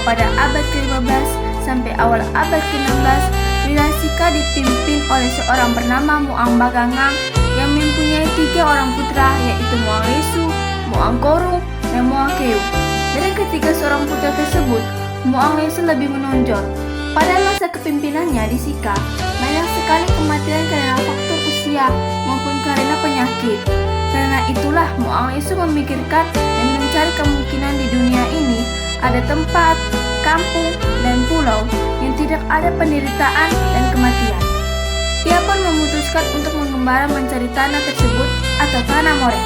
pada abad ke-15 sampai awal abad ke-16, wilayah Sika dipimpin oleh seorang bernama Muang Bagangang yang mempunyai 3 orang putra, yaitu Muang Lesu, Muang Korung, dan Muang Keum. Dari ketiga seorang putra tersebut, Muang Lesu lebih menonjol. Pada masa kepemimpinannya di Sika, banyak sekali kematian karena faktor usia maupun karena penyakit. Karena itulah Muang Lesu memikirkan dan mencari kemungkinan di dunia ini ada tempat, kampung, dan pulau yang tidak ada penderitaan dan kematian. Ia pun memutuskan untuk mengembara mencari tanah tersebut atau tanah Moret.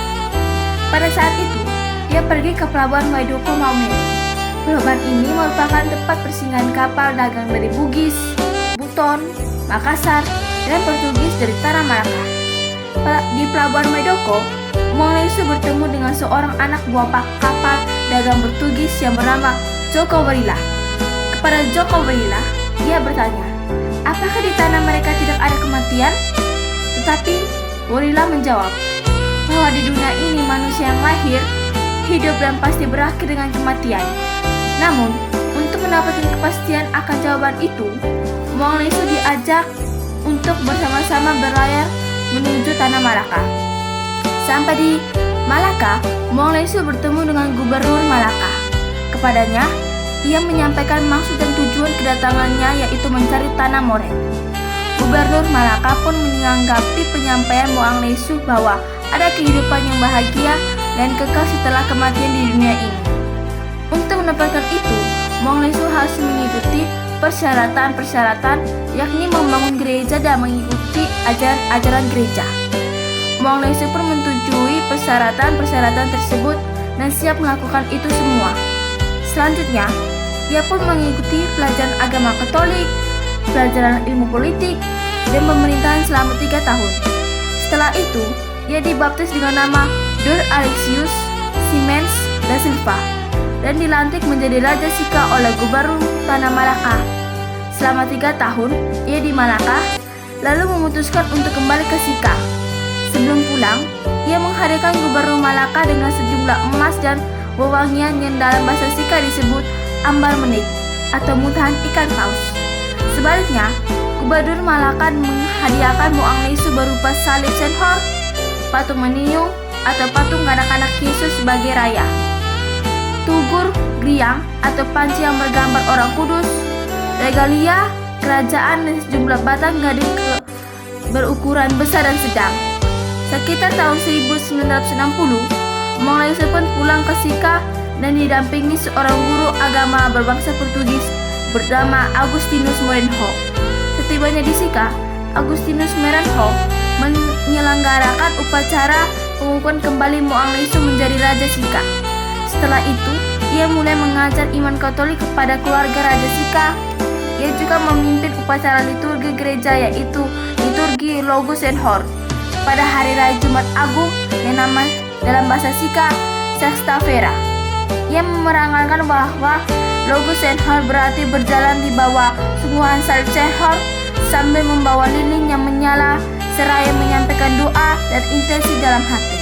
Pada saat itu, dia pergi ke pelabuhan Waidoko Maumere. Pelabuhan ini merupakan tempat persinggahan kapal dagang dari Bugis, Buton, Makassar, dan Portugis dari tanah Malaka. Di pelabuhan Waidoko, Muang Lesu bertemu dengan seorang anak buah kapal dagang Portugis yang bernama Joko Warila. Kepada Joko Warila, dia bertanya, apakah di tanah mereka tidak ada kematian? Tetapi Warila menjawab bahwa di dunia ini manusia yang lahir, hidup dan pasti berakhir dengan kematian. Namun, untuk mendapatkan kepastian akan jawaban itu, Muang Lesu diajak untuk bersama-sama berlayar menuju tanah Malaka. Sampai di Malaka, Muang Lesu bertemu dengan Gubernur Malaka. Kepadanya, ia menyampaikan maksud dan tujuan kedatangannya, yaitu mencari tanah Moret. Gubernur Malaka pun menanggapi penyampaian Muang Lesu bahwa ada kehidupan yang bahagia dan kekal setelah kematian di dunia ini. Untuk mendapatkan itu, Muang Lesu harus mengikuti persyaratan-persyaratan, yakni membangun gereja dan mengikuti ajaran gereja. Muang Lesu pun menyetujui persyaratan-persyaratan tersebut dan siap melakukan itu semua. Selanjutnya, ia pun mengikuti pelajaran agama Katolik, pelajaran ilmu politik, dan pemerintahan selama 3 tahun. Setelah itu, ia dibaptis dengan nama Dor Alexius Siemens da Silva dan dilantik menjadi Raja Sika oleh Gubernur Tanah Malaka. Selama 3 tahun, ia di Malaka, lalu memutuskan untuk kembali ke Sika. Sebelum pulang, ia menghadiahkan Gubernur Malaka dengan sejumlah emas dan wewangian yang dalam bahasa Sika disebut ambar menik atau mutahan ikan paus. Sebaliknya, Gubernur Malaka menghadiahkan Muang Lesu berupa salib Senhor, patung Meniung atau patung anak-anak Yesus sebagai raya, tugur griang atau panci yang bergambar orang kudus, regalia kerajaan dan sejumlah batang gading berukuran besar dan sedang. Sekitar tahun 1960, Muang Lesu pun pulang ke Sika dan didampingi seorang guru agama berbangsa Portugis bernama Agustinus Morenho. Setibanya di Sika, Agustinus Morenho menyelenggarakan upacara pengukuhan kembali Muang Lesu menjadi Raja Sika. Setelah itu, ia mulai mengajar iman Katolik kepada keluarga Raja Sika. Ia juga memimpin upacara liturgi gereja, yaitu liturgi Logo Senhor pada hari raya Jumat Agung yang nama dalam bahasa Sika Sexta-feira. Ia menerangkan bahwa Logo Senhor berarti berjalan di bawah sungguhan salib Senhor sambil membawa lilin yang menyala seraya menyampaikan doa dan intensi dalam hati.